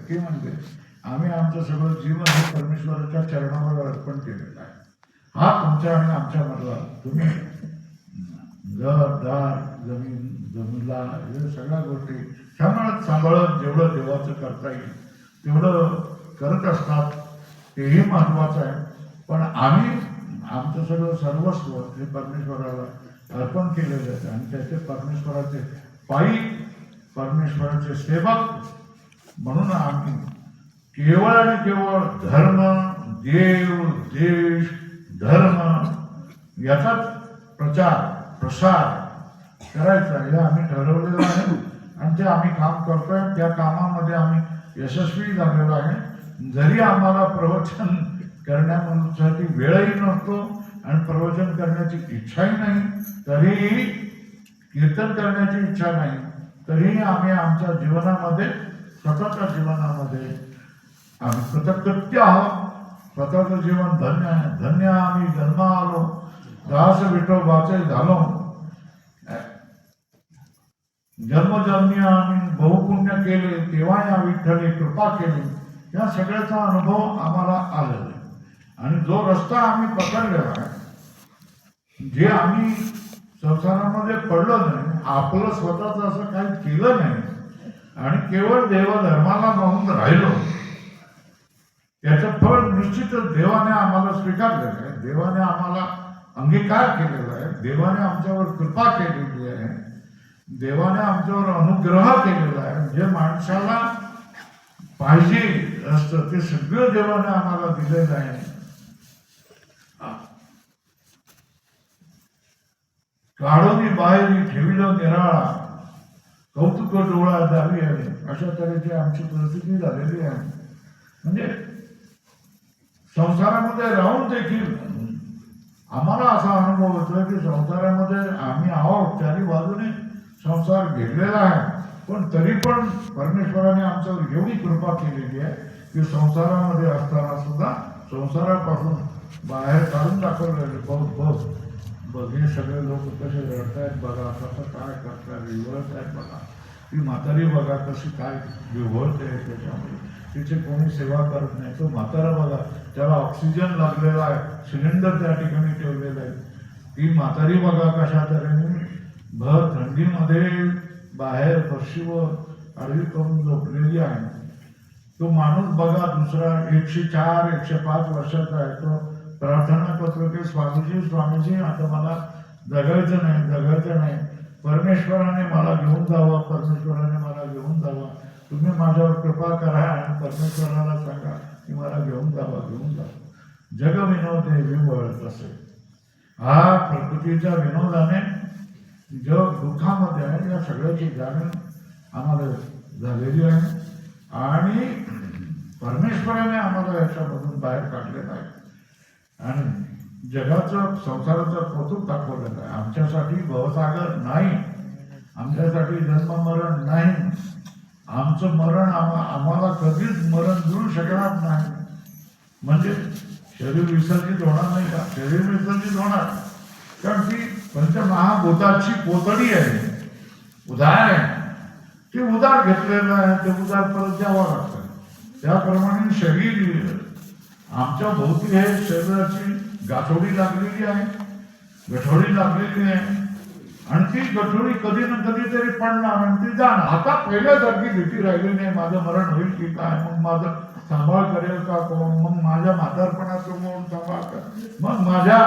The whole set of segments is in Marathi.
ते म्हणजे आम्ही आमचं सगळं जीवन हे परमेश्वराच्या चरणावर अर्पण केलेलं आहे. हा तुमच्या आणि आमच्या मधला तुम्ही घर दार जमीनला हे सगळ्या गोष्टी सांभाळत जेवढं देवाचं करता येईल तेवढं करत असतात, तेही महत्वाचं आहे. पण आम्ही आमचं सगळं सर्वस्व हे परमेश्वराला अर्पण केलेलं आहे आणि त्याचे परमेश्वराचे पायी परमेश्वराचे सेवक म्हणून आम्ही केवळ आणि केवळ धर्म, देव, देश, धर्म याचाच प्रसार करायचा हे आम्ही ठरवलेलं आहे आणि ते आम्ही काम करतोय. त्या कामामध्ये आम्ही यशस्वी झालेलो आहे. जरी आम्हाला प्रवचन करण्यासाठी वेळही नसतो आणि प्रवचन करण्याची इच्छाही नाही, तरीही कीर्तन करण्याची इच्छा नाही, तरीही आम्ही आमच्या जीवनामध्ये स्वतःच्या जीवनामध्ये आम्ही कृतकृत्य आहोत. स्वतःचं जीवन धन्य आहे. धन्य आम्ही जन्म आलो, दास विठोबाचे झालो. जन्मजन्मी आम्ही बहुपुण्य केले, तेव्हा या विठ्ठले कृपा केली. या सगळ्याचा अनुभव आम्हाला आलेला आहे आणि जो रस्ता आम्ही पकडलेला आहे, जे आम्ही संसारामध्ये पडलो नाही, आपलं स्वतःच असं काही केलं नाही आणि केवळ देवधर्माला जाऊन राहिलो, याचं फळ निश्चितच देवाने आम्हाला स्वीकारलेलं आहे. देवाने आम्हाला अंगीकार केलेला आहे. देवाने आमच्यावर कृपा केलेली आहे. देवाने आमच्यावर अनुग्रह केलेला आहे. जे माणसाला पाहिजे असतं ते सगळं देवाने आम्हाला दिलेलं आहे. काढून बाहेर ठेविलं निराळा, कौतुक डोळा द्यावी आहे, अशा तऱ्हेची आमची परिस्थिती झालेली आहे. म्हणजे संसारामध्ये राहून देखील आम्हाला असा अनुभव होतो की संसारामध्ये आम्ही आहोत, चारी बाजूने संसार घेतलेला आहे, पण तरी पण परमेश्वराने आमच्यावर एवढी कृपा केलेली आहे की संसारामध्ये असताना सुद्धा संसारापासून बाहेर काढून दाखवलेले. बघ हे सगळे लोक कसे रडतायत बघा, कसं काय करतायत, विवळत आहेत बघा. ती म्हातारी बघा कशी काय विवळते त्याच्यामध्ये, तिची कोणी सेवा करत नाही. तो म्हातारा बघा, त्याला ऑक्सिजन लागलेला आहे, सिलेंडर त्या ठिकाणी ठेवलेलं आहे. ती म्हातारी बघा कशा तऱ्हेने भर थंडीमध्ये बाहेर फरशीवर आडवी करून झोपलेली आहे. तो माणूस बघा दुसरा 104 105 वर्षाचा आहे. तो प्रार्थना करतो की स्वामीजी आता मला जगायचं नाही, परमेश्वराने मला घेऊन जावं, परमेश्वराने मला घेऊन जावं, तुम्ही माझ्यावर कृपा करा आणि परमेश्वराला सांगा की मला घेऊन जावं. जग विनोद हे विवळत असे. हा प्रकृतीच्या विनोदाने जग दुःखामध्ये आहे, या सगळ्याची जाणीव आम्हाला झालेली आहे आणि परमेश्वराने आम्हाला याच्यामधून बाहेर काढलेलं आहे आणि जगाचं संसाराचं कौतुक दाखवलेलं आहे. आमच्यासाठी भवसागर नाही, आमच्यासाठी जन्ममरण नाही. आमचं मरण आम्हाला कधीच मरण मिळू शकणार नाही. म्हणजे शरीर विसर्जित होणार नाही का? शरीर विसर्जित होणार, कारण ती पंचमहाभूताची पोतडी आहे, उधार आहे. ते उधार घेतलेलं आहे, ते उधार परत द्यावं लागतं. त्याप्रमाणे शरीर आमच्या भोवती हे शरीराची गठोडी लागलेली आहे आणि ती गठोडी कधी ना कधीतरी पडणार आणि ती जाणार. आता पहिल्यासारखी भीती राहिली नाही, माझं मरण होईल की काय, मग माझं सांभाळ करेल का कोण, मग माझ्या म्हातारपणाचं कोण सांभाळ करेल, मग माझ्या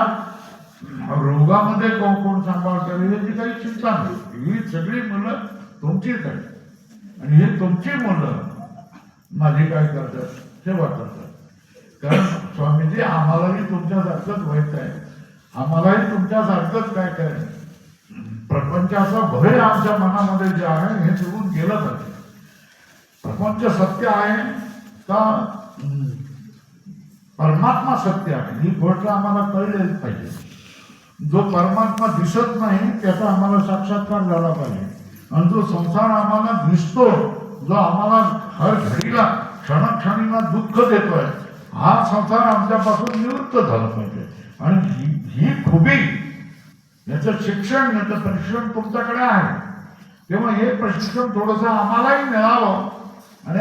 रोगामध्ये कोण सांभाळ करेल, याची काही चिंता नाही. ही सगळी मुलं तुमचीच आहेत आणि हे तुमची मुलं माझी काय करतात, सेवा करतात. कारण स्वामीजी आम्हालाही तुमच्यासारखंच व्हायचं आहे, आम्हालाही तुमच्यासारखंच काय काय प्रपंचाचं भय आमच्या मनामध्ये जे आहे हे सोडून गेलं पाहिजे. प्रपंच सत्य आहे का परमात्मा सत्य आहे ही गोष्ट आम्हाला कळलेली पाहिजे. जो परमात्मा दिसत नाही त्याचा आम्हाला साक्षात्कार झाला पाहिजे आणि जो संसार आम्हाला दिसतो, जो आम्हाला हर घडीला क्षणक्षणीला दुःख देतोय, हा संसार आमच्यापासून निवृत्त झाला पाहिजे. आणि ही खुबी, याचं शिक्षण, याचं प्रशिक्षण तुमच्याकडे आहे, तेव्हा हे प्रशिक्षण थोडंसं आम्हालाही मिळावं आणि